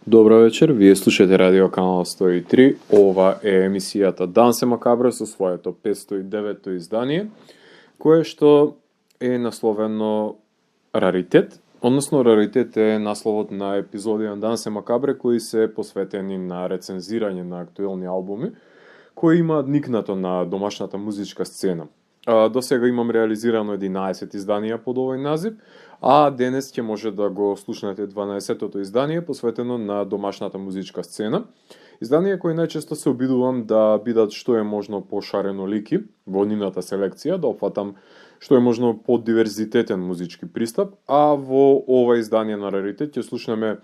Добро вечер, вие слушате Радио Канал 103. Ова е емисијата Дансе Макабре со своето 509-то издание, кое што е насловено Раритет, односно Раритет е насловот на епизоди на Дансе Макабре кои се посветени на рецензирање на актуелни албуми, кои имаат никнато на домашната музичка сцена. До сега имам реализирано 11 изданија под овој назив, а денес ќе може да го слушнете 12-тото издание посветено на домашната музичка сцена. Издание кои најчесто се обидувам да бидат што е можно пошаренолики во нивната селекција, да опфатам што е можно подиверзитетен музички пристап, а во ова издание на Раритет ќе слушнеме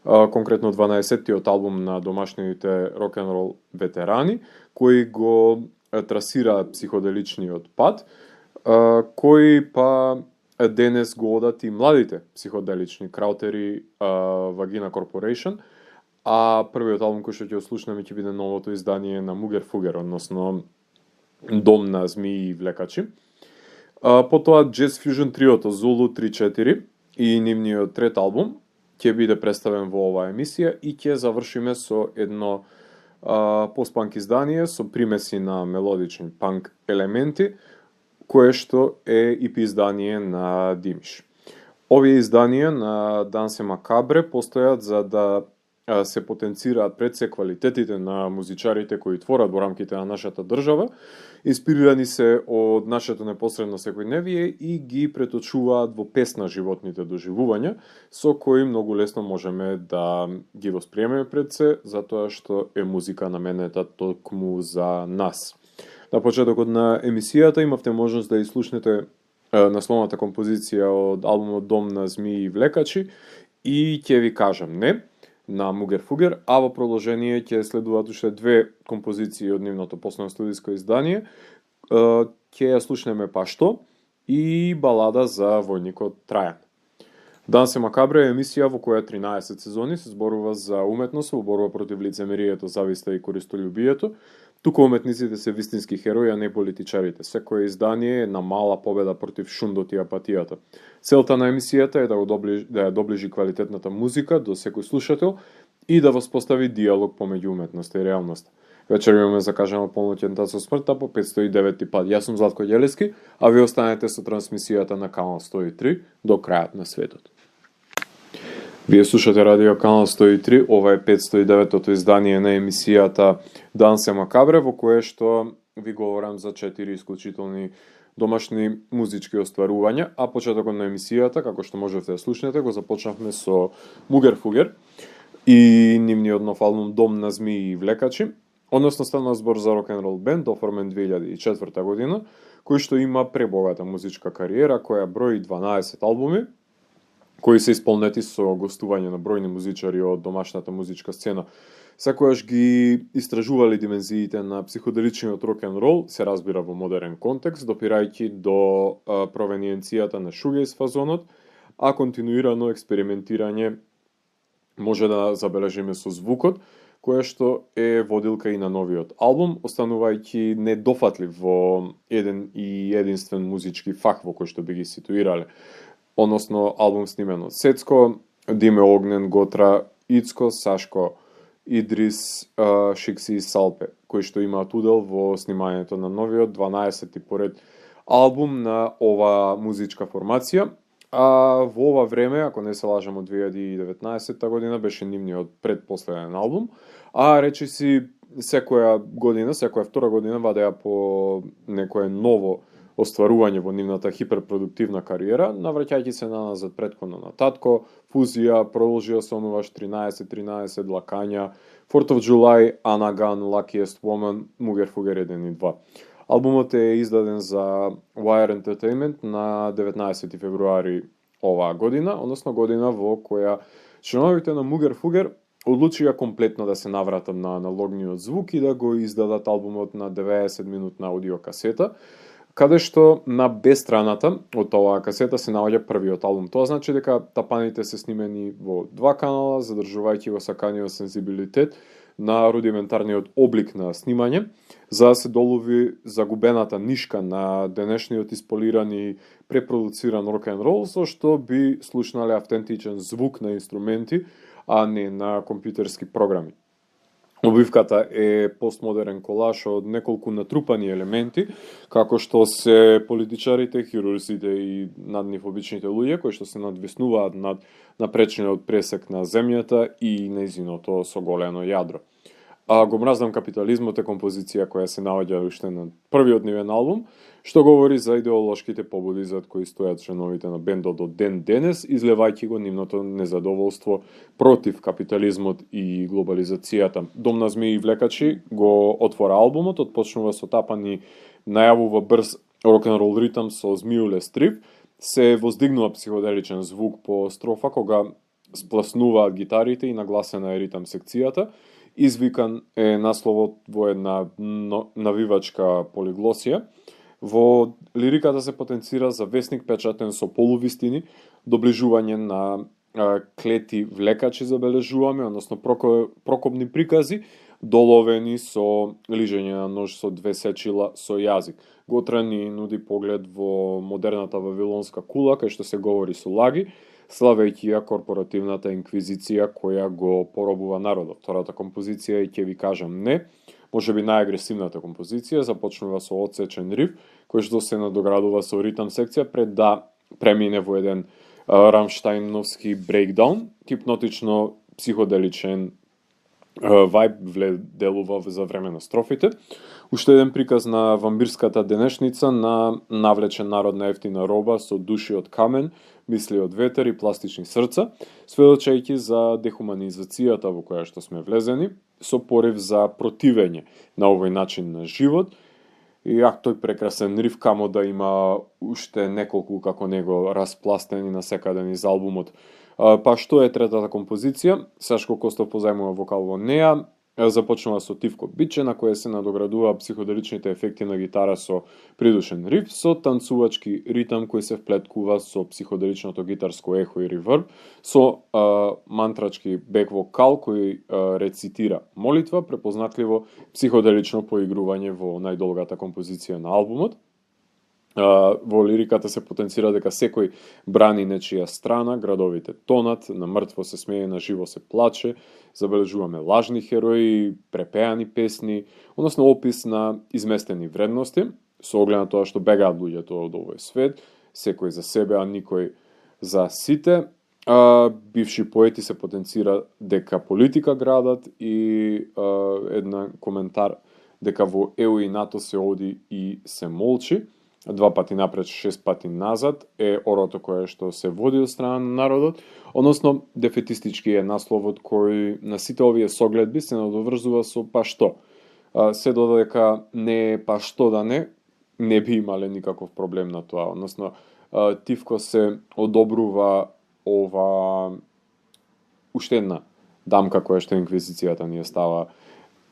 конкретно 12-тиот албум на домашните рок-н-рол ветерани, кои го трасираат психоделичниот пат, кои па денес го одат и младите психоделични Краутери, Vagina Corporation, а првиот албум кој што ќе слушнеме ќе биде новото издание на Мугер Фугер, односно Дом на змии и влекачи. Потоа Jazz Fusion триото Zulu 3-4 и нивниот трет албум ќе биде представен во оваа емисија и ќе завршиме со едно постпанк издание со примеси на мелодични панк елементи, кое што е EP издание на Димиш. Овие изданија на Дансе Макабре постојат за да се потенцираат пред се квалитетите на музичарите кои творат во рамките на нашата држава, инспирирани се од нашето непосредно секојдневие и ги преточуваат во песна животните доживувања, со кои многу лесно можеме да ги восприемеме пред се, затоа што е музика наменета токму за нас. На почетокот на емисијата имавте можност да изслушнете насловната композиција од албумот Дом на змии и влекачи и ќе ви кажам не на Мугер Фугер, а во продолжение ќе следуваат уште две композиции од нивното последно студиско издание. Ќе ја слушнеме па што и балада за војникот Трајан. Дансе Макабре е емисија во која 13 сезони се зборува за уметност во борба против лицемерието, зависта и користолюбието. Туку уметниците се вистински херои, а не политичарите. Секое издание е на мала победа против шундот и апатијата. Целта на емисијата е да ја доближи квалитетната музика до секој слушател и да воспостави диалог помеѓу уметноста и реалноста. Вечер имаме закажано полноќен со смртта по 509 пат. Јас сум Златко Ѓелески, а ви останете со трансмисијата на Канал 103 до крајот на светот. Вие слушате Радио Канал 103, ова е 509-тото издание на емисијата Дансе Макабре, во кое што ви говорам за 4 исклучителни домашни музички остварувања, а почетокот на емисијата, како што можете да слушнете, го започнавме со Мугер Фугер и нивниот нов албум Дом на змии и влекачи, односно стана збор за рок-н-рол бенд оформен 2004 година, кој што има пребогата музичка кариера, која брои 12 албуми, кои се исполнети со гостување на бројни музичари од домашната музичка сцена. Секојаш ги истражували димензиите на психоделичниот рок-н-рол, се разбира во модерен контекст, допирајќи до провениенцијата на шугејс фазонот, а континуирано експериментирање може да забележиме со звукот, која што е водилка и на новиот албум, останувајќи недофатлив во еден и единствен музички фах во кој што би ги ситуирале. Односно албум снимен од Сецко, Диме Огнен, Готра, Ицко, Сашко, Идрис, Шикси и Салпе, кои што имаат удел во снимањето на новиот 12-ти поред албум на ова музичка формација. А во ова време, ако не се лажам, од 2019 година беше нивниот предпоследен албум, а речиси секоја година, секоја втора година вадеа по некое ново остварување во нивната хиперпродуктивна кариера, навраќајќи се назад претходно на Татко, Фузија, продолжија со онуваш 13-13, Лакања, 4th of July, Анаган, Luckiest Woman, Мугер Фугер 1 и 2. Албумот е издаден за Wire Entertainment на 19 февруари оваа година, односно година во која членовите на Мугер Фугер одлучија комплетно да се навратат на аналогниот звук и да го издадат албумот на 90-минутна аудиокасета, каде што на Б страната од оваа касета се наоѓа првиот албум. Тоа значи дека тапаните се снимени во два канала, задржувајќи го саканиот сензибилитет на рудиментарниот облик на снимање, за да се долови загубената нишка на денешниот исполиран и препродуциран рок-н-рол, со што би слушнале автентичен звук на инструменти, а не на компјутерски програми. Обивката е постмодерен колаж од неколку натрупани елементи, како што се политичарите, хирурзите и над нив обичните луѓе, кои што се надвиснуваат над напречниот пресек на земјата и нејзиното соголено јадро. Го мразнам капитализмот е композиција која се наоѓа уште на првиот нивен албум, што говори за идеолошките побуди зад кои стојат членовите на бендот до ден денес, излевајќи го нивното незадоволство против капитализмот и глобализацијата. Дом на змии и влекачи го отвора албумот, отпочнува со тапани, најавува брз рок-н-рол ритам со змиуле стрив, се воздигнува психоделичен звук по строфа кога спласнуваат гитарите и нагласена е ритам секцијата. Извикан е насловот во една навивачка полиглосија. Во лириката се потенцира за весник печатен со полувистини, доближување на клети влекачи забележуваме, односно прокопни прикази, доловени со лижење на нож со две сечила со јазик. Готра ни нуди поглед во модерната вавилонска кула, кај што се говори со лаги, славејќи ја корпоративната инквизиција која го поробува народот. Втората композиција е ќе ви кажам не, може би најагресивната композиција, започнува со одсечен риф, кој што се надоградува со ритам секција пред да премине во еден рамштајновски брейкдаун, хипнотично психоделичен вајб делува за време на строфите. Уште еден приказ на вампирската денешница на навлечен народ на ефтина роба со души од камен, мисли од ветер и пластични срца, сведочејќи за дехуманизацијата во која што сме влезени, со порив за противење на овој начин на живот. И тој прекрасен риф камо да има уште неколку како него распластени на секаден из албумот. Па што е третата композиција? Сашко Костов позајмува вокал во неа, започнува со тивко биче на кое се надоградува психоделичните ефекти на гитара со придушен риф, со танцувачки ритам кој се вплеткува со психоделичното гитарско ехо и реверб, со мантрачки бек вокал кој рецитира молитва, препознатливо психоделично поигрување во најдолгата композиција на албумот. Во лириката се потенцира дека секој брани нечија страна, градовите тонат, на мртво се смее, на живо се плаче, забележуваме лажни херои, препеани песни, односно опис на изместени вредности, со оглед на тоа што бегаат луѓето од овој свет, секој за себе, а никој за сите. Бивши поети се потенцира дека политика градат и една коментар дека во ЕУ и НАТО се оди и се молчи. 2 пати напред, 6 пати назад е орото кое што се води од страна на народот, односно дефетистички е насловот кој на сите овие согледби се надоврзува со па што. Се додека не па што да не би имале никаков проблем на тоа, односно тивко се одобрува ова уште една дамка која што инквизицијата ни става,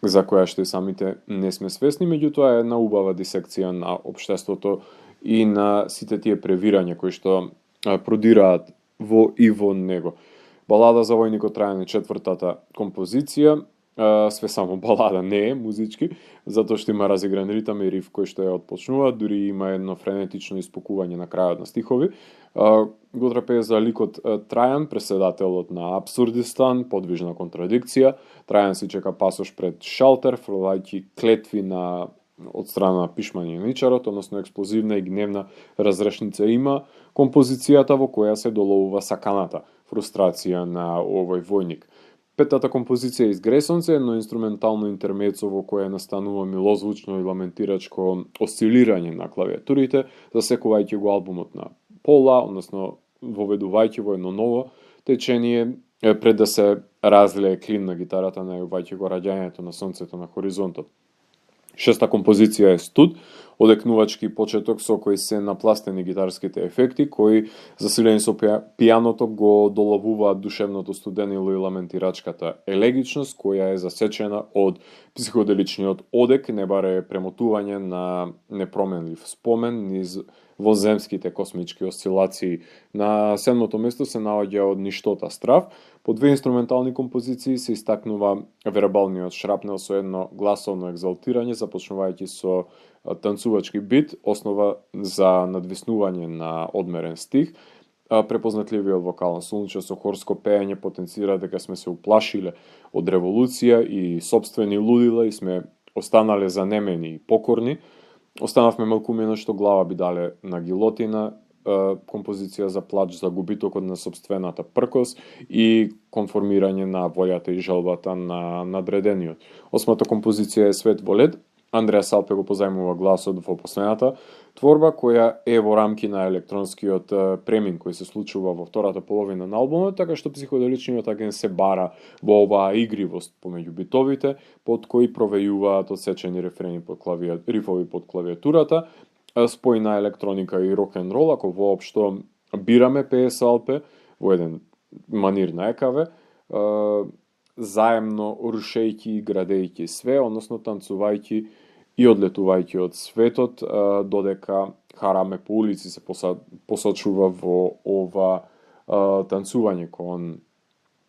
за која што и самите не сме свесни, меѓутоа е една убава дисекција на општеството и на сите тие превирања кои што продираат во него. Балада за војникот Трајан е четвртата композиција, све само балада не е музички, затоа што има разигран ритам и риф кој што ја отпочнува, дури има едно френетично испокување на крајот на стихови. Го трапее за ликот Трајан, преседателот на Абсурдистан, подвижна контрадикција. Трајан си чека пасош пред шалтер, фрлајќи клетви од страна на пишмањеничарот, односно експлозивна и гневна разрешница има композицијата во која се доловува саканата фрустрација на овој војник. Петата композиција е Изгресонце, едно инструментално интермецо во кое настанува милозвучно и ламентирачко осцилирање на клавиатурите, засекувајќи го албумот на пола, односно воведувајќи во едно ново течение, пред да се разлее клин на гитарата, најавувајќи го раѓањето на сонцето на хоризонтот. Шеста композиција е Студ, одекнувачки почеток со кој се напластени гитарските ефекти, кои засилени со пијаното го доловуваат душевното студенило и ламентирачката елегичност, која е засечена од психоделичниот одек, не баре премотување на непроменлив спомен низ вонземските космички осцилации. На седмото место се наоѓа Од ништота страв. По 2 инструментални композиции се истакнува вербалниот шрапнел со едно гласовно екзалтирање, започнувајќи со танцувачки бит, основа за надвиснување на одмерен стих, препознатливиот вокал на Солунче со хорско пеење потенцира дека сме се уплашиле од револуција и собствени лудила и сме останале занемени и покорни. Останавме малкумина што глава би дале на гилотина, композиција за плач за губитокот на собствената пркос и конформирање на волјата и желбата на надредениот. Осмата композиција е Свет во лед. Андреа Салпе го позајмува гласот во последната творба, која е во рамки на електронскиот премин кој се случува во втората половина на албумот, така што психоделичниот агент се бара во оваа игривост помеѓу битовите, под кои провејуваат одсечени рефрени рифови под клавиатурата, спој на електроника и рок-н-рол, ако воопшто бираме пее Салпе во еден манир на екаве, заемно рушејќи и градејќи све, односно танцувајќи и одлетувајќи од светот, додека хараме по улици се посочува во ова танцување кон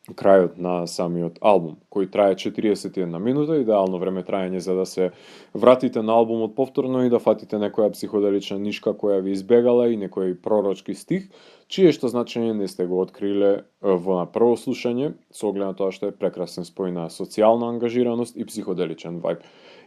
крајот на самиот албум, кој трае 41 минута, идеално време траење за да се вратите на албумот повторно и да фатите некоја психоделична нишка која ви избегала и некој пророчки стих, чие што значење не сте го откриле во на прво слушање, со оглед на тоа што е прекрасен спој на социјална ангажираност и психоделичен вајб.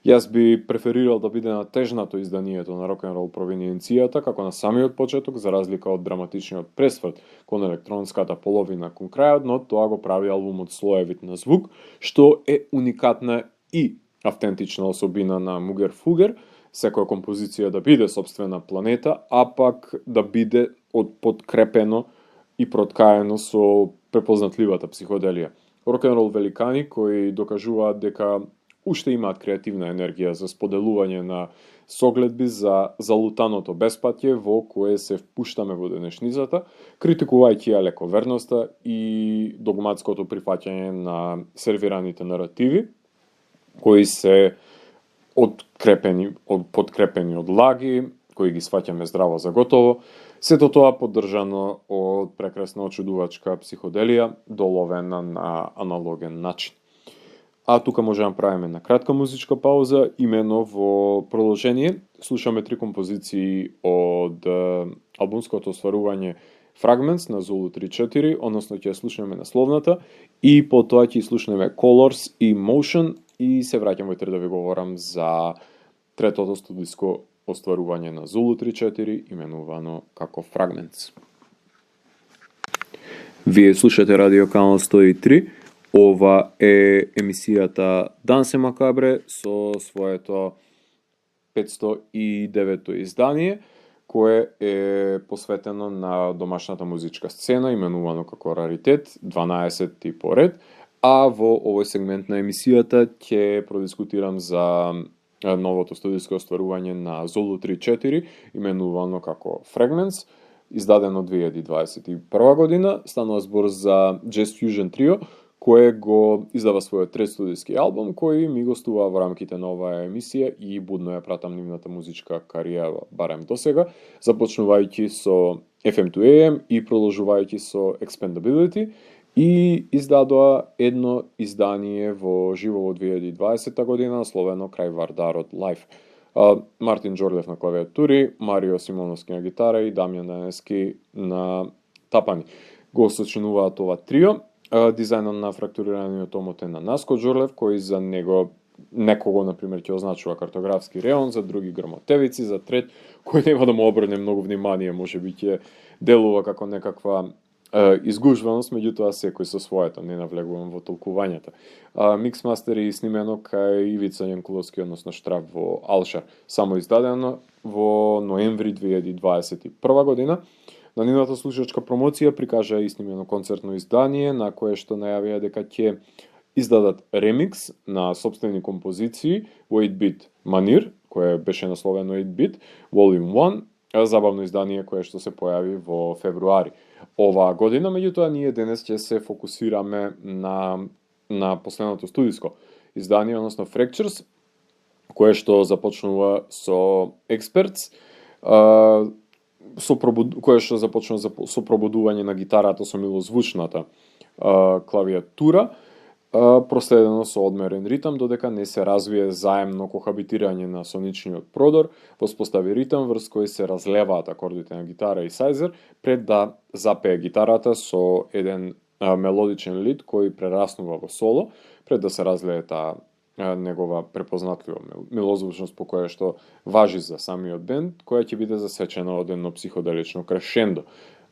Јас би преферирал да биде на тежнато изданието на рок-н-рол провиненцијата, како на самиот почеток, за разлика од драматичниот пресврт кон електронската половина кон крајот, но тоа го прави албумот слоевит на звук, што е уникатна и автентична особина на Мугер Фугер, секоја композиција да биде собствена планета, а пак да биде подкрепено и проткаено со препознатливата психоделија. Рок-н-рол великани кои докажуваат дека уште имаат креативна енергија за споделување на согледби за залутаното беспатје во кое се впуштаме во денешницата, критикувајќи ја лековерноста и догматското прифаќање на сервираните наративи, кои се подкрепени од лаги, кои ги сваќаме здраво за готово, сето тоа поддржано од прекрасна очудувачка психоделија, доловена на аналоген начин. А тука може да направиме на кратка музичка пауза, имено во продолжение. Слушаме 3 композиции од албумското остварување Fragments на Zulu 3-4, односно ќе слушнеме насловната и потоа ќе слушнеме Colors и Motion и се враќам во да ви говорам за третото студиско остварување на Zulu 3-4, именувано како Fragments. Вие слушате Радио Канал 103. Ова е емисијата Дансе Макабре со своето 509-то издание, кое е посветено на домашната музичка сцена, именувано како Раритет, 12 поред, а во овој сегмент на емисијата ќе продискутирам за новото студиско остварување на Zulu 3-4, именувано како Fragments, издадено 2021 година. Станува збор за Jazz Fusion Trio, кое го издава својот трет студиски албум, кој ми гостува во рамките на оваа емисија и будно ја пратам нивната музичка кариера, барем досега, започнувајќи со FM to AM и продолжувајќи со Expandability, и издадоа едно издание во живо во 2020 година, насловено Крај Вардарот Live. Мартин Джорлев на клавиатури, Марио Симоновски на гитара и Дамјан Данески на тапани. Го сочинуваат ова трио. Дизајнот на фрактурираниот омот е на Наско Джорлев, кој за него некого, например, ќе означува картографски реон, за други грмотевици, за трет, кој нема да му обрне многу внимание, може би ќе делува како некаква изгужваност, меѓутоа секој со своето, не навлегувам во толкувањата. Микс мастери снимено кај Ивица Јанкуловски, односно Штраф во Алшар, само издадено во ноември 2021 година. На нивната слушачка промоција прикажа и снимено концертно издание, на кое што најавија дека ќе издадат ремикс на собствени композиции во 8-bit манир, кое беше насловено 8-bit, Volume 1, забавно издание кое што се појави во февруари оваа година. Меѓутоа, ние денес ќе се фокусираме на последното студиско издание, односно Fractures, кое што започнува со Experts, кое што започна со пробудување на гитарата со милозвучната клавиатура проследено со одмерен ритам, додека не се развие заемно кохабитирање на соничниот продор, воспостави ритам врз кој се разлеваат акордите на гитара и сајзер, пред да запее гитарата со еден мелодичен лид кој прераснува во соло, пред да се разлее таа негова препознатлива мелозвучност по која што важи за самиот бенд, која ќе биде засечена од едно психоделично крешендо.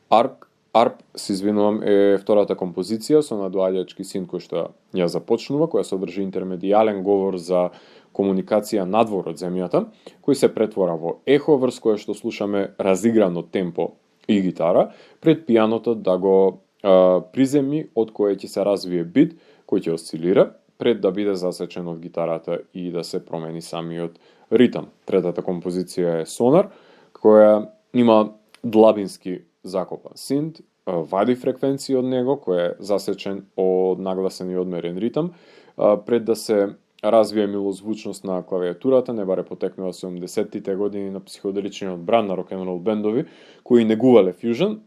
Арп, се извинувам, е втората композиција со надоаѓачки син кој што ја започнува, која содржи интермедијален говор за комуникација надвор од земјата, кој се претвора во ехо врз кое што слушаме разиграно темпо и гитара, пред пијаното да го приземи од кое ќе се развие бит, кој ќе осцилира, пред да биде засечен од гитарата и да се промени самиот ритам. Третата композиција е Сонар, која има длабински закопан синт, вади фреквенции од него, кој е засечен од нагласен и одмерен ритам, пред да се развие милозвучност на клавиатурата, не баре потекнува 70-тите години на психоделичниот бран на рок-н-рол бендови, кои негувале фјужн,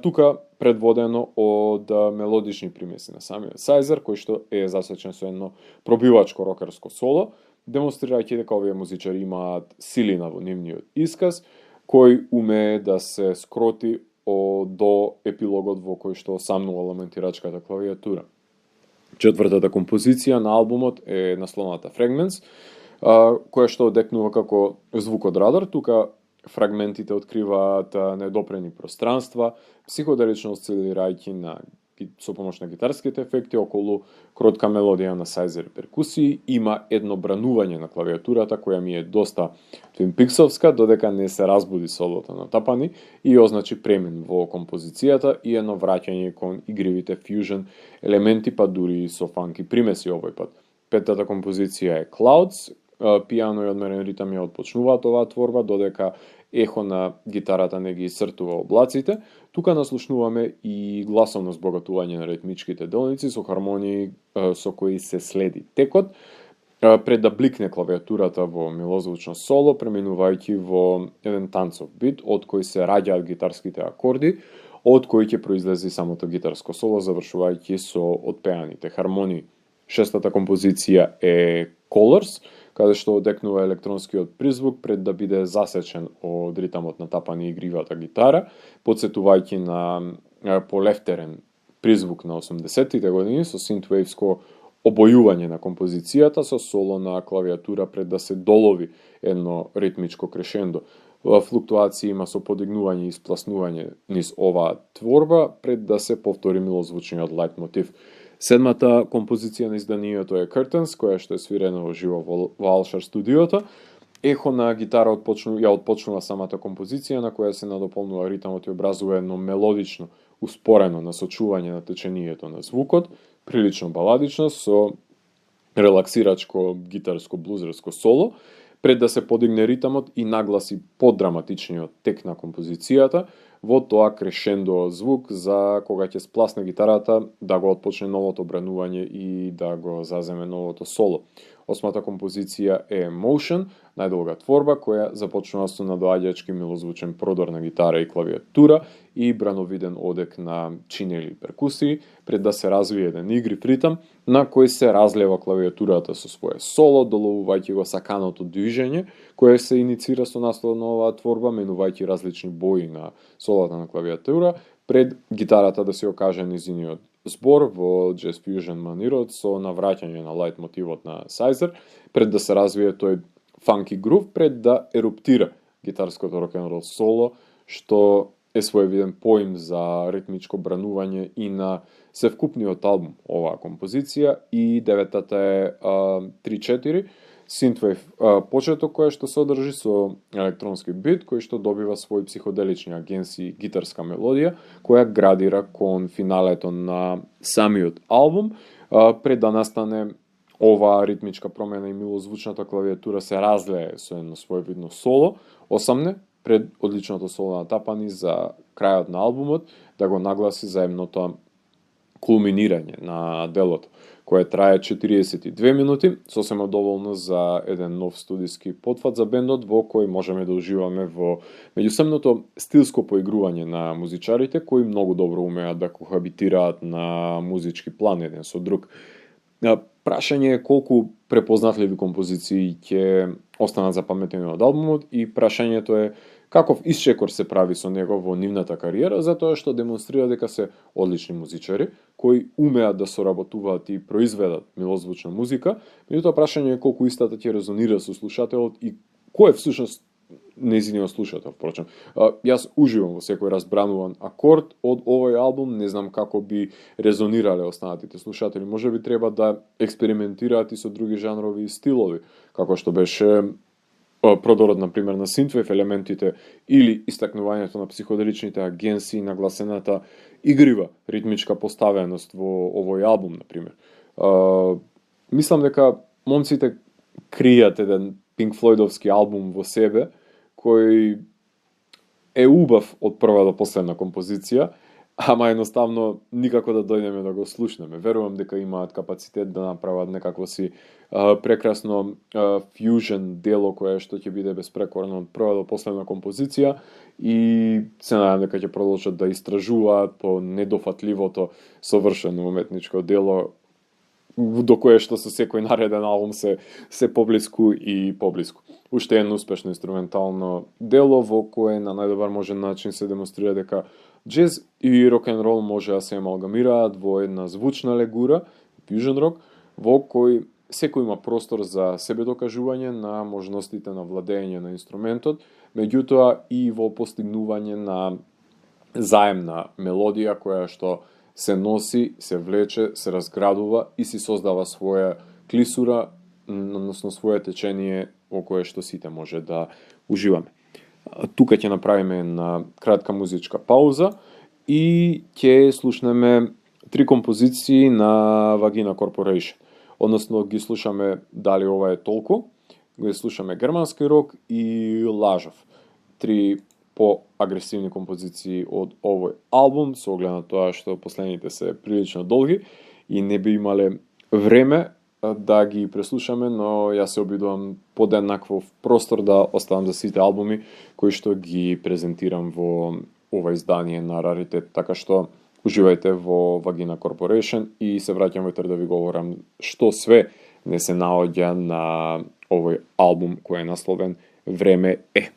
тука предводено од мелодични примеси на самиот сајзер, кој што е засечен со едно пробивачко рокерско соло, демонстрирајќи дека овие музичари имаат силина во нивниот исказ, кој умее да се скроти до епилогот во кој што самнува ламентирачката клавиатура. Четвртата композиција на албумот е насловната Fragments, која што одекнува како звук од радар. Тука фрагментите откриваат недопрени пространства, психоделично осцилирајќи со помош на гитарските ефекти околу кротка мелодија на сајзер перкусии. Има едно бранување на клавиатурата која ми е доста Twin Peaksовска, додека не се разбуди солото на тапани и означи премин во композицијата и едно враќање кон игривите фјужн елементи, па дури со фанки примеси овој пат. Петата композиција е Clouds, пијано и одмерен ритам ја отпочнуваат оваа творба, додека ехо на гитарата не ги исцртува облаците. Тука наслушнуваме и гласовно збогатување на ритмичките делници со хармонии со кои се следи текот, пред да бликне клавиатурата во милозвучно соло, преминувајќи во еден танцов бит, од кој се раѓаат гитарските акорди, од кој ќе произлези самото гитарско соло, завршувајќи со отпеаните хармонии. Шестата композиција е Colors, каде што одекнува електронскиот призвук пред да биде засечен од ритамот на тапани и игривата гитара, подсетувајќи на полефтерен призвук на 80-тите години со синтвејвско обојување на композицијата со соло на клавиатура пред да се долови едно ритмичко крешендо. Флуктуации има со подигнување и спласнување низ оваа творба пред да се повтори милозвучниот лајт мотив. Седмата композиција на изданието е Curtains, која што е свирена во живо во Алшар студиото. Ехо на гитара ја отпочнува самата композиција, на која се надополнува ритамот и образува едно мелодично, успорено насочување на течението на звукот, прилично баладично, со релаксирачко гитарско блузерско соло, пред да се подигне ритамот и нагласи поддраматичниот тек на композицијата, во тоа крешендо звук за кога ќе спласне гитарата да го отпочне новото бранување и да го заземе новото соло. Осмата композиција е Motion, најдолга творба која започнува со надоаѓачки милозвучен продор на гитара и клавиатура и брановиден одек на чинели и перкусии, пред да се развие еден игрив ритам на кој се разлева клавиатурата со свое соло, доловувајќи го саканото движење, кое се иницира со наслов на оваа творба, менувајќи различни бои на солата на клавиатура, пред гитарата да се окаже низиниот збор во Jazz Fusion манирот со навраќање на лајт мотивот на сајзер, пред да се развие тој фанки грув, пред да еруптира гитарското рок-н-рол соло, што е своевиден поим за ритмичко бранување и на севкупниот албум оваа композиција. И деветата е 3-4, Synthwave почеток кој што се одржи со електронски бит, кој што добива свој психоделични агенси гитарска мелодија, која градира кон финалето на самиот албум, пред да настане оваа ритмичка промена и милозвучната клавиатура се разлее со едно своевидно соло, осамне пред одличното соло на тапани за крајот на албумот, да го нагласи заемното кулминирање на делото, кое трае 42 минути, сосема доволно за еден нов студиски потфат за бендот, во кој можеме да уживаме во меѓусебното стилско поигрување на музичарите, кои многу добро умеат да кохабитираат на музички план еден со друг. Прашање е колку препознатливи композиции ќе останат запаметени од албумот и прашањето е каков исчекор се прави со него во нивната кариера, затоа што демонстрира дека се одлични музичари кои умеат да соработуваат и произведат милозвучна музика, меѓутоа прашање е колку истата ќе резонира со слушателот и кој е всушност нејзиниот слушател, впрочем. Јас уживам во секој разбрануван акорд од овој албум, не знам како би резонирале останатите слушатели. Може би треба да експериментираат и со други жанрови и стилови, како што беше продорот, например, на синтвейв елементите или истакнувањето на психоделичните агенции, нагласената игрива ритмичка поставеност во овој албум, например. Мислам дека момците кријат еден Pink Floydовски албум во себе, кој е убав од прва до последна композиција, ама едноставно никако да дојдеме да го слушнеме. Верувам дека имаат капацитет да направат некакво си прекрасно фьюжн дело кое што ќе биде безпрекорно од прва до последна композиција и се надевам дека ќе продолжат да истражуваат по недофатливото совршено уметничко дело до кое што со секој нареден албум се поблиску и поблиску. Уште едно успешно инструментално дело во кое на најдобар можен начин се демонстрира дека джез и рок-н-рол може да се амалгамираат во една звучна легура, фьюжн рок, во кој секој има простор за себедокажување на можностите на владење на инструментот, меѓутоа и во постигнување на заемна мелодија која што се носи, се влече, се разградува и си создава своја клисура, односно своје течение во кое што сите може да уживаме. Тука ќе направиме една кратка музичка пауза и ќе слушнеме три композиции на Vagina Corporation. Односно ги слушаме Дали ова е толку, ги слушаме германски рок и Лажов. Три по-агресивни композиции од овој албум, со оглед на тоа што последните се прилично долги и не би имале време да ги преслушаме, но јас се обидувам под еднаквов простор да оставам за сите албуми кои што ги презентирам во ова издание на Раритет, така што уживајте во Vagina Corporation и се враќам во да ви говорам што све не се наоѓа на овој албум кој е насловен Време е.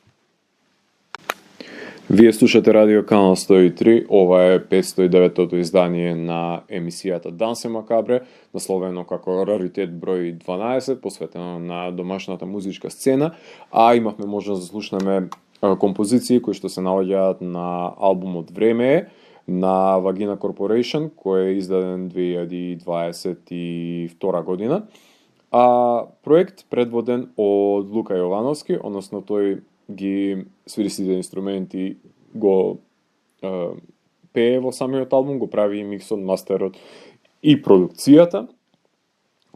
Вие слушате Радио Канал 103, ова е 509-тото издание на емисијата Дансе Макабре, насловено како Раритет број 12, посветено на домашната музичка сцена, а имавме можност да слушнеме композиции кои што се наоѓаат на албумот Време е, на Vagina Corporation, кој е издаден 2022 година, а проект предводен од Лука Јовановски, односно тој ги свири сите инструменти, го пее во самиот албум, го прави и миксот, мастерот и продукцијата,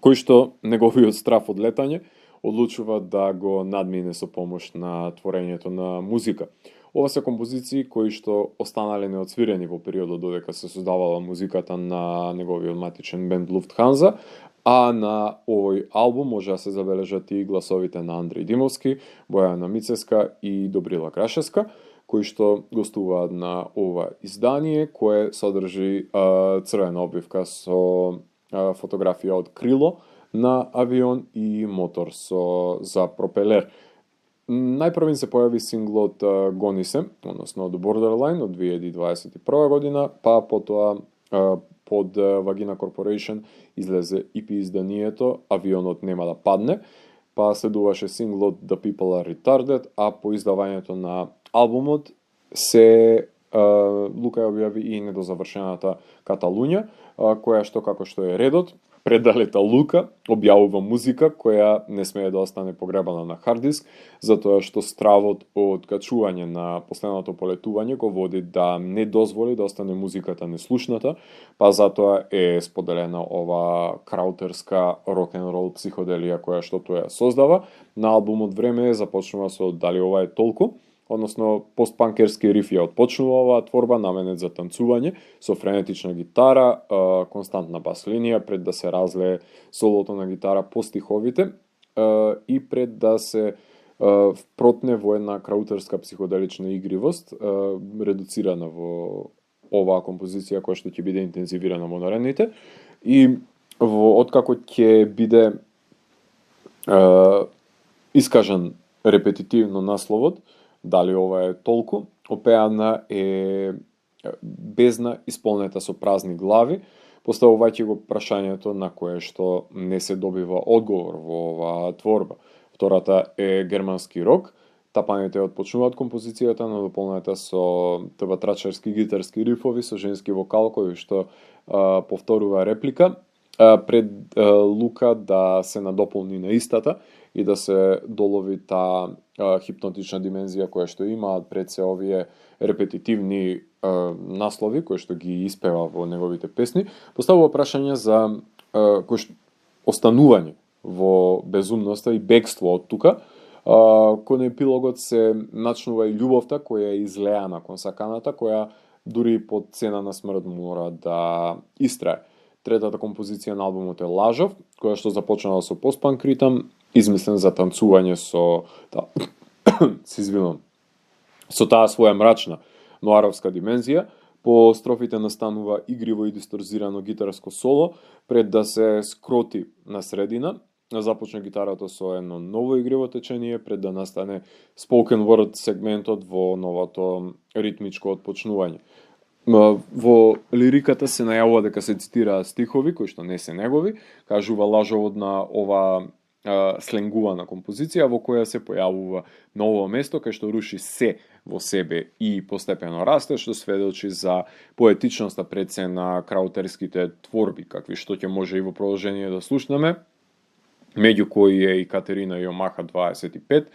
кој што неговиот страф од летање одлучува да го надмине со помош на творењето на музика. Ова се композиции кои што останале неотсвирени во периодот додека се создавала музиката на неговиот матичен бенд Lufthansa, а на овој албум може да се забележат и гласовите на Андреј Димовски, Бојана Мицеска и Добрила Крашевска, кои што гостуваат на ова издание, кое содржи црвена обвивка со фотографија од крило на авион и мотор за пропелер. Најпрвен се појави синглот Гони се, односно од Borderline од 2021 година, па потоа под Vagina Corporation излезе EP изданието Авионот нема да падне, па следуваше синглот The People Are Retarded, а по издавањето на албумот се Лука ја објави и недозавршената Каталуња, која што како што е редот, предалета Лука објавува музика која не смее да остане погребана на хард диск, затоа што стравот од качување на последното полетување го води да не дозволи да остане музиката неслушната, па затоа е споделена ова краутерска рок-н-рол психоделија која што тој ја создава. На албумот Време започнува со Дали ова е толку, односно постпанкерски риф ја отпочнува оваа творба, наменет за танцување, со френетична гитара, константна бас линија пред да се разлее солото на гитара по стиховите и пред да се впротне во една краутерска психоделична игривост, редуцирана во оваа композиција која што ќе биде интензивирана во наредните. И откако ќе биде искажан репетитивно насловот, дали ова е толку, опеана е бездна исполнета со празни глави, поставувајќи го прашањето на кое што не се добива одговор во оваа творба. Втората е германски рок. Тапаните отпочнуваат композицијата, но дополнета со тбатрачарски гитарски рифови, со женски вокал кој што повторува реплика, пред Лука да се надополни на истата и да се долови таа хипнотична димензија која што имаат пред се овие репетитивни наслови кои што ги испева во неговите песни, поставува прашање за останување во безумноста и бегство од тука. Кон епилогот се начнува и љубовта која е излеана кон саканата, која дури по цена на смрт мора да истрае. Третата композиција на албумот е Лажов, која што започнала со постпанк ритам, измислен за танцување со со таа своја мрачна ноаровска димензија. По строфите настанува игриво и дисторзирано гитарско соло, пред да се скроти на средина. Започна гитарата со едно ново игриво течение, пред да настане spoken word сегментот во новото ритмичко отпочнување. Во лириката се најавува дека се цитираат стихови кои што не се негови, кажува Лажовод на ова сленгувана композиција во која се појавува ново место кај што руши се во себе и постепено расте, што сведочи за поетичноста пред се на краутерските творби, какви што ќе може и во продолжение да слушнеме, меѓу кои е и Катерина Јомаха 25,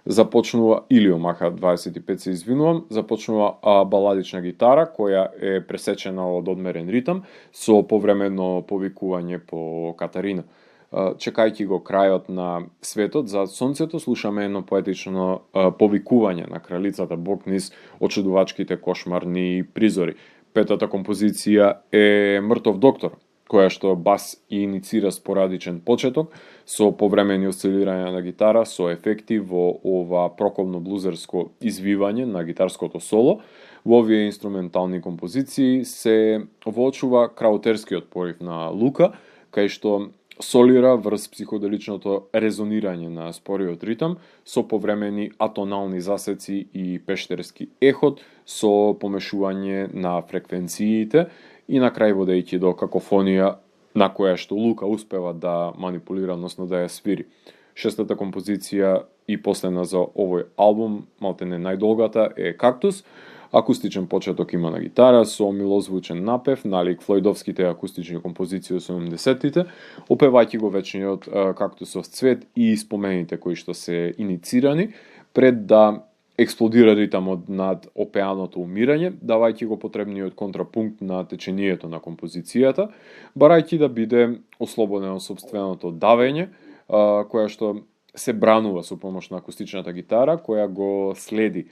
започнува или Јомаха 25 се извинувам, започнува баладична гитара која е пресечена од одмерен ритам со повремено повикување по Катарина. Чекајќи го крајот на светот за сонцето, слушаме едно поетично повикување на кралицата Бог низ очудувачките кошмарни призори. Петата композиција е Мртов доктор, која што бас и иницира спорадичен почеток со повремени осцилирања на гитара со ефекти во ова проковно блузерско извивање на гитарското соло. Во овие инструментални композиции се воочува краутерскиот порив на Лука, кај што солира врз психоделичното резонирање на спориот ритам со повремени атонални засеци и пештерски ехот со помешување на фреквенциите и на крај водејќи до какофонија на која што Лука успева да манипулира, односно да ја свири. Шестата композиција и последна за овој албум, малтене најдолгата, е Кактус. Акустичен почеток има на гитара со милозвучен напев, налик флојдовските акустични композиции од 70-тите, опевајќи го вечниот Кактусов цвет и спомените кои што се иницирани, пред да експлодира ритамот над опеаното умирање, давајќи го потребниот контрапункт на течението на композицијата, барајќи да биде ослободено собственото давење, која што се бранува со помош на акустичната гитара, која го следи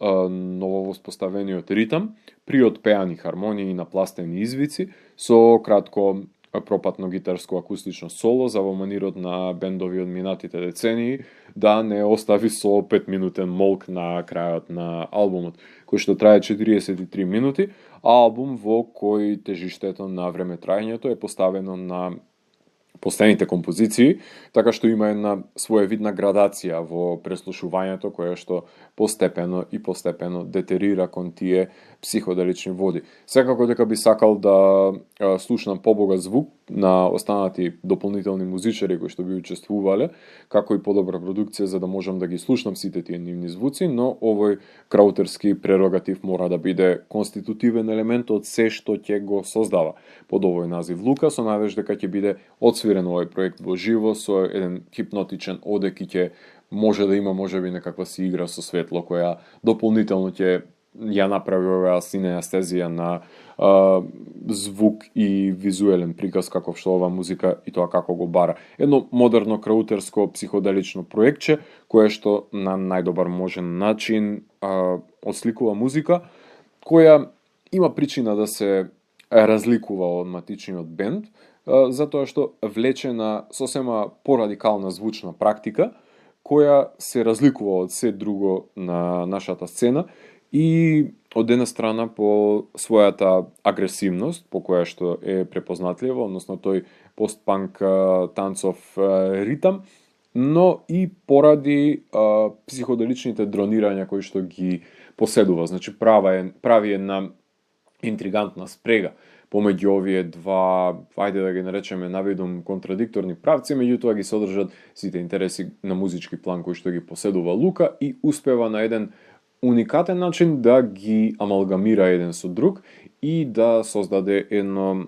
нововоспоставениот ритам при отпеани хармонии на пластени извици со кратко пропатно гитарско акустично соло за во манирот на бендови од минатите децении, да не остави со 5-минутен молк на крајот на албумот, кој што трае 43 минути, а албум во кој тежиштето на времетраењето е поставено на последните композиции, така што има една своевидна градација во преслушувањето која што постепено детерира кон тие психоделични води. Секако дека би сакал да слушнам побогат звук на останати дополнителни музичари кои што би учествувале, како и подобра продукција за да можам да ги слушнам сите тие нивни звуци, но овој краутерски прерогатив мора да биде конститутивен елемент од се што ќе го создава под овој назив Лука, со надеж дека ќе биде одсвирен овој проект во живо со еден хипнотичен одек и ќе може да има можеби некаква си игра со светло која дополнително ќе ја направи оваа синеастезија на звук и визуелен приказ каков што ова музика и тоа како го бара. Едно модерно краутерско психоделично проектче кое што на најдобар можен начин осликува музика која има причина да се разликува од матичниот бенд, затоа што влече на сосема порадикална звучна практика која се разликува од се друго на нашата сцена и од една страна по својата агресивност, по која што е препознатлива, односно тој постпанк танцов ритам, но и поради психоделичните дронирања кои што ги поседува. Значи прави една интригантна спрега помеѓу овие два, ајде да ги наречеме навидум контрадикторни правци, меѓутоа ги содржат сите интереси на музички план кои што ги поседува Лука и успева на еден уникатен начин да ги амалгамира еден со друг и да создаде едно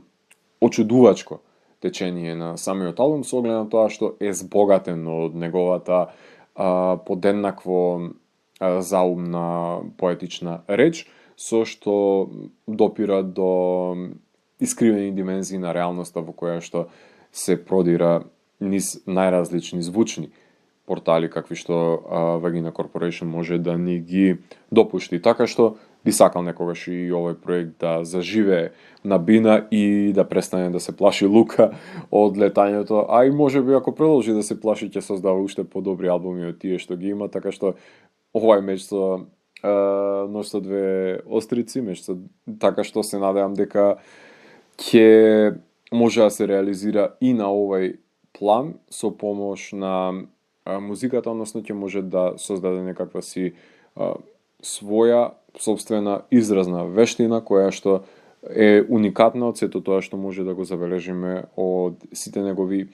очудувачко течение на самиот албум со оглед на тоа што е збогатен од неговата подеднакво заумна поетична реч, со што допира до искривени димензии на реалноста во која што се продира низ најразлични звучни портали какви што Vagina Corporation може да ни ги допушти. Така што би сакал некогаш и овој проект да заживее на бина и да престане да се плаши Лука од летањето, а и можеби ако продолжи да се плаши ќе создава уште подобри албуми од тие што ги има, така што овој меч со нож со две острици, така што се надевам дека ќе може да се реализира и на овој план со помош на музиката, односно ќе може да создаде некаква си своја собствена изразна вештина која што е уникатна од сето тоа што може да го забележиме од сите негови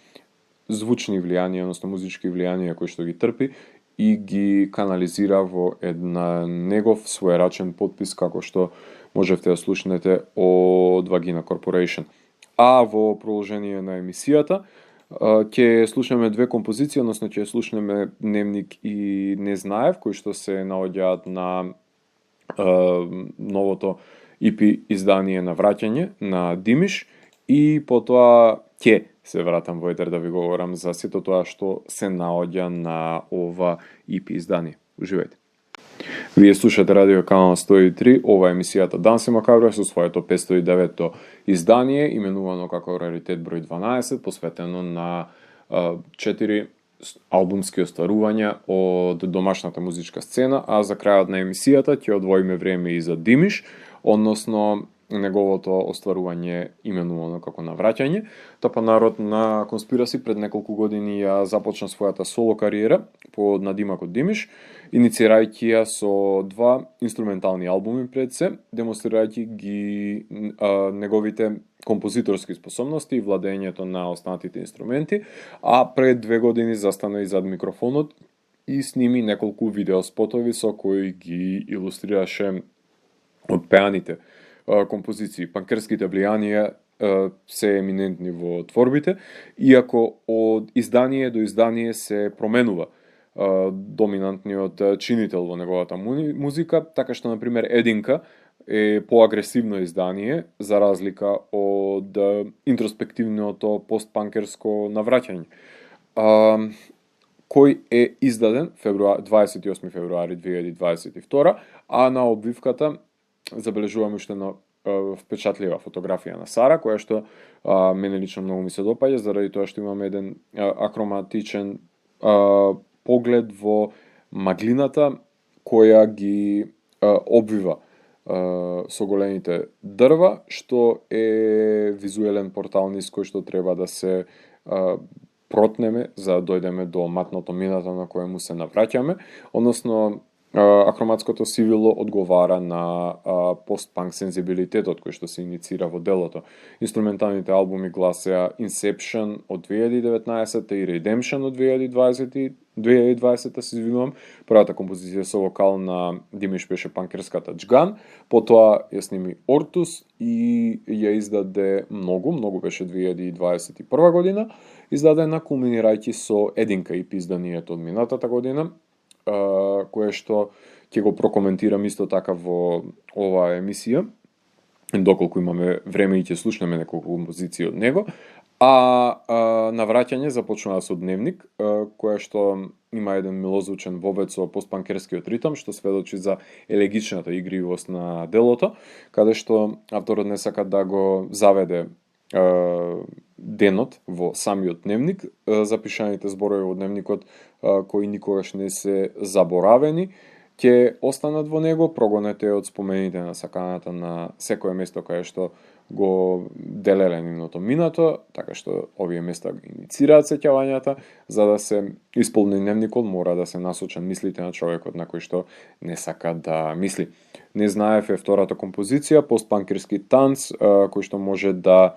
звучни влијанија, односно музички влијанија кои што ги трпи и ги канализира во една негов своерачен подпис како што можевте да слушнете од Vagina Corporation. А во продолжение на емисијата ќе слушнеме две композиции, односно ќе слушнеме Дневник и Не знаев, кои што се наоѓаат на новото EP издание на Враќање на Димиш и потоа ќе се вратам во етер да ви говорам за сето тоа што се наоѓа на ова EP издание. Уживајте. Вие слушате Радио Канал 103, ова е емисијата Данси Макабра со своето 509-то издание, именувано како Раритет број 12, посветено на 4 албумски остварувања од домашната музичка сцена, а за крајот на емисијата ќе одвоиме време и за Димиш, односно неговото остварување именувано како Навраќање. Тапанарот на Конспираси пред неколку години ја започна својата соло кариера под надимакот Димиш, иницирајќи ја со два инструментални албуми пред се, демонстрирајќи ги неговите композиторски способности и владењето на останатите инструменти, а пред 2 години застана и зад микрофонот и сними неколку видеоспотови со кои ги илустрираше одпеаните композиции. Панкерските влијанија се еминентни во творбите, иако од издание до издание се променува доминантниот чинител во неговата музика, така што, например, Единка е поагресивно издание, за разлика од интроспективното постпанкерско Навраќање, кој е издаден 28 февруари 2022, а на обвивката забележуваме уште на впечатлива фотографија на Сара, која што мене лично многу ми се допаѓа, заради тоа што имаме еден акроматичен поглед во маглината која ги обвива соголените дрва, што е визуелен портал низ кој што треба да се протнеме за да дојдеме до матното минато на кое му се навраќаме, односно акроматското сивило одговара на постпанк сензибилитетот кој што се иницира во делото. Инструменталните албуми гласеа Inception од 2019 и Redemption од 2020, се извинувам. Првата композиција со вокал на Димиш беше панкерската Джган, потоа ја сними Ортус и ја издаде многу беше 2021 година, издадена кулминирајќи со Единка EP изданието од минатата година, кое што ќе го прокоментирам исто така во оваа емисија, доколку имаме време и ќе слушнеме неколку композиции од него, а Навраќање започнува со Дневник, кое што има еден милозвучен вовед со постпанкерскиот ритам, што сведочи за елегичната игривост на делото, каде што авторот не сака да го заведе денот во самиот дневник, запишаните зборови во дневникот кои никогаш не се заборавени, ќе останат во него, прогонете од спомените на саканата на секое место каде што го делеле нивното минато, така што овие места ги иницираат сеќавањата, за да се исполни дневникот, мора да се насочат мислите на човекот на кој што не сака да мисли. Не знаев е втората композиција, постпанкерски танц, кој што може да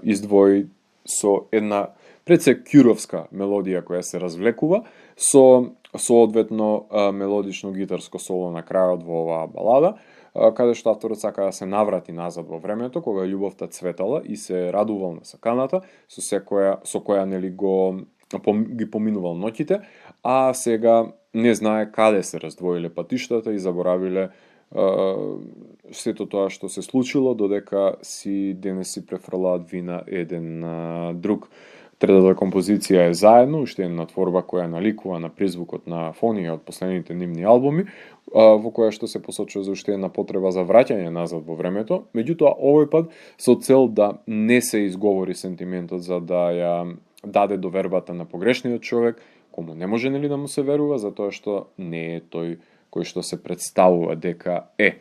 издвои со една пред се кюровска мелодија која се развлекува, со соодветно мелодично гитарско соло на крајот во оваа балада, каде што авторот сака да се наврати назад во времето, кога љубовта цветала и се радувал на саканата, со која нели ги поминувал ноќите, а сега не знае каде се раздвоиле патиштата и заборавиле сето тоа што се случило, додека денес си префрлаат вина еден на друг. Третата композиција е Заедно, уште една творба која наликува на призвукот на фонија од последните нивни албуми, во која што се посочува за уште една потреба за враќање назад во времето, меѓутоа овој пат со цел да не се изговори сентиментот за да ја даде довербата на погрешниот човек, кому не може нели да му се верува, затоа што не е тој кој што се представува дека е.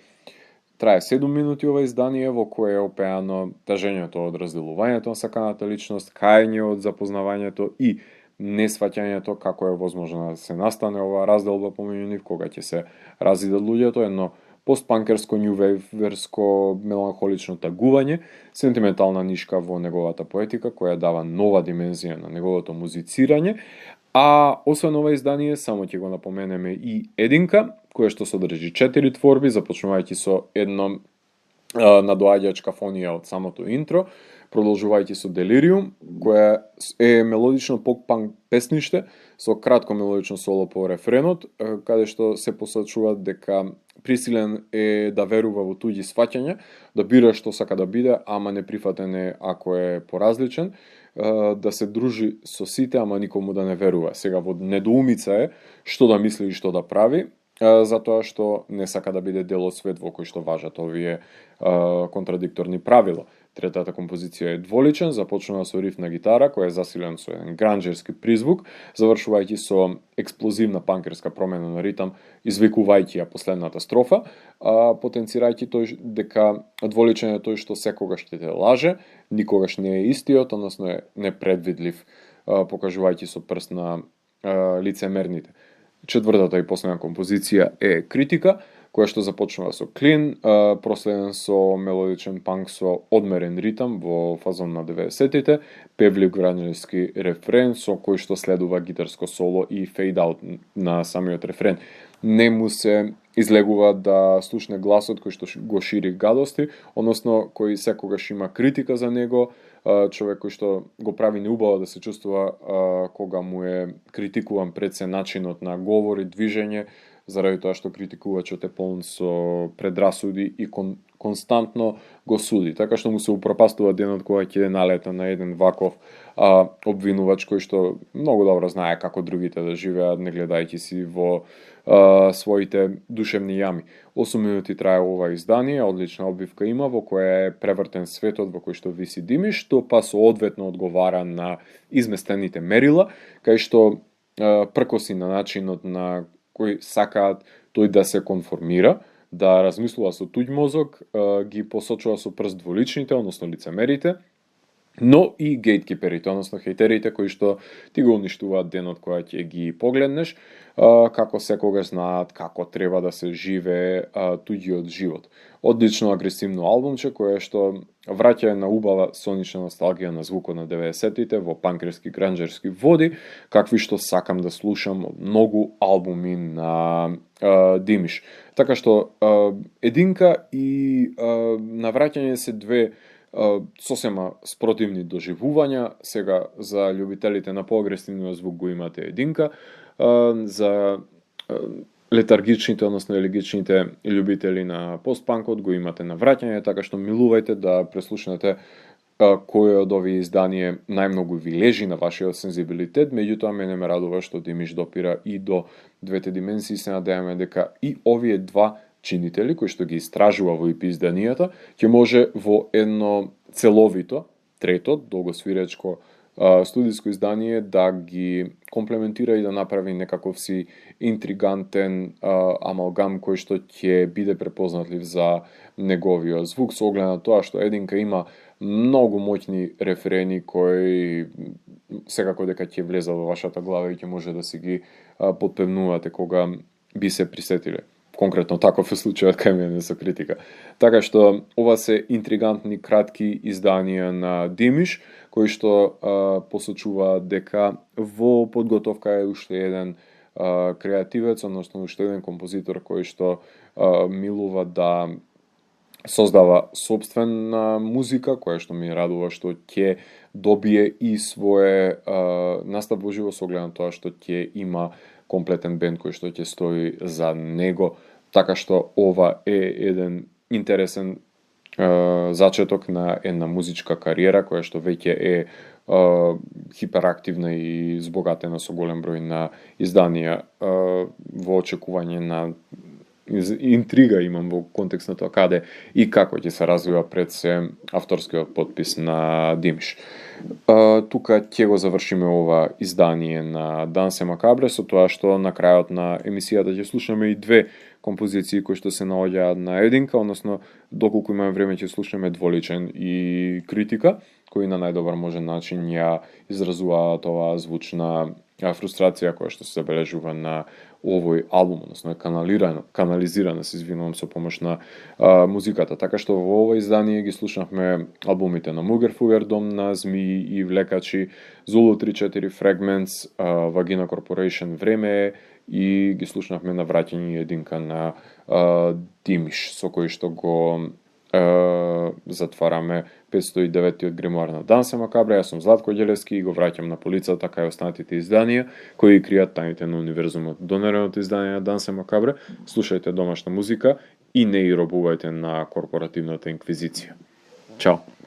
Трае 7 минути ова издание во кое е опеано тажењето од разделувањето на саканата личност, кајање од запознавањето и несваќањето како е возможно да се настане оваа разделба помеѓу нив кога ќе се разидат луѓето, едно постпанкерско њувејверско меланхолично тагување, сентиментална нишка во неговата поетика која дава нова димензија на неговото музицирање, а освен ова издание, само ќе го напоменеме и единка, која што содржи 4 творби, започнувајќи со едно надоаѓачка фонија од самото интро, продолжувајќи со Делириум, која е мелодично поп-панк песниште, со кратко мелодично соло по рефренот, каде што се посочува дека присилен е да верува во туѓи сваќања, да бира што сака да биде, ама неприфатен е ако е поразличен, да се дружи со сите, ама никому да не верува. Сега во недоумица е што да мисли и што да прави, затоа што не сака да биде дел од свет во кој што важат овие контрадикторни правила. Третата композиција е дволичен, започнува со риф на гитара, кој е засилен со еден гранџерски призвук, завршувајќи со експлозивна панкерска промена на ритам, извикувајќи ја последната строфа, потенцирајќи тој дека дволичен е тој што секогаш ќе те лаже, никогаш не е истиот, односно е непредвидлив, покажувајќи со прст на лицемерните. Четвртата и последна композиција е Критика, која што започнува со клин, проследен со мелодичен панк со одмерен ритам во фазон на 90-тите, певлив гранџерски рефрен со кој што следува гитарско соло и фейд-аут на самиот рефрен. Не му се излегува да слушне гласот кој што го шири гадости, односно кој секогаш има критика за него, човек кој што го прави неубаво да се чувствува кога му е критикуван пред се начинот на говор и движење, заради тоа што критикувачот е полн со предрасуди и константно го суди. Така што му се упропастува денот кога ќе налета на еден ваков обвинувач кој што многу добро знае како другите да живеат, не гледајќи си во своите душевни јами. 8 минути трае ова издание, одлична обвивка има во која е превртен светот во кој што виси Димиш, што па соодветно одговара на изместените мерила, кај што пркоси на начинот на кои сакаат тој да се конформира, да размислува со туѓ мозок, ги посочува со прст дволичните, односно лицемерите, но и гейткиперите, односно хејтерите кои што ти го уништуваат денот кога ќе ги погледнеш, како секогаш знаат како треба да се живее туѓиот живот. Одлично агресивно албумче кое што враќа на убава сонична носталгија на звукот на 90-тите во панкерски гранџерски води, какви што сакам да слушам од многу албуми на Димиш. Така што единка и навраќање се две сосема спротивни доживувања. Сега за љубителите на поагресивниот звук го имате единка, за летаргичните, односно елегичните љубители на постпанкот го имате навраќање, така што милувајте да преслушнете кој од овие издание најмногу ви лежи на вашиот сензибилитет, меѓутоа мене ме радува што Димиш допира и до двете дименсии, се надеваме дека и овие два чинители кои што ги истражува во EP изданијата ќе може во едно целовито, трето, долгосвиречко студиско издание да ги комплементира и да направи некаков си интригантен амалгам кој што ќе биде препознатлив за неговиот звук, со оглед на тоа што Единка има многу моќни рефрени кои секако дека ќе влезат во вашата глава и ќе може да си ги подпевнувате кога би се присетиле. Конкретно таков е случајот кај мене со критика. Така што ова се интригантни кратки изданија на Димиш, кои што посочуваат дека во подготовка е уште еден креативец, односно уште еден композитор кој што милува да создава собствена музика, која што ми радува што ќе добие и свое настап во живо, со оглед на тоа што ќе има комплетен бенд кој што ќе стои за него. Така што ова е еден интересен зачеток на една музичка кариера која што веќе е хиперактивна и збогатена со голем број на изданија во очекување на интрига имам во контекст на тоа каде и како ќе се развива пред се авторскиот подпис на Димиш. Тука ќе го завршиме ова издание на Дансе Макабре со тоа што на крајот на емисијата ќе слушаме и две композиции кои што се наоѓаат на Единка, односно доколку имаме време ќе слушаме Дволичен и Критика, кои на најдобар можен начин ја изразуваат оваа звучна фрустрација која што се забележува на овој албум, односно е канализирана, се извинувам, со помош на музиката. Така што во ова издание ги слушнавме албумите на Мугерфугер, Дом на змии и Влекачи, Зулу 34 Fragments, Вагина Corporation, Време е, и ги слушнавме на враќање Единка на Димиш, со кој што го затвараме 509-тиот гримуар на Дансе Макабре. Јас сум Златко Ѓелевски и го враќам на полицата кај останатите изданија кои кријат тајните на универзумот. Донереното издание на Дансе Макабре, слушајте домашна музика и не и робувајте на корпоративната инквизиција. Чао!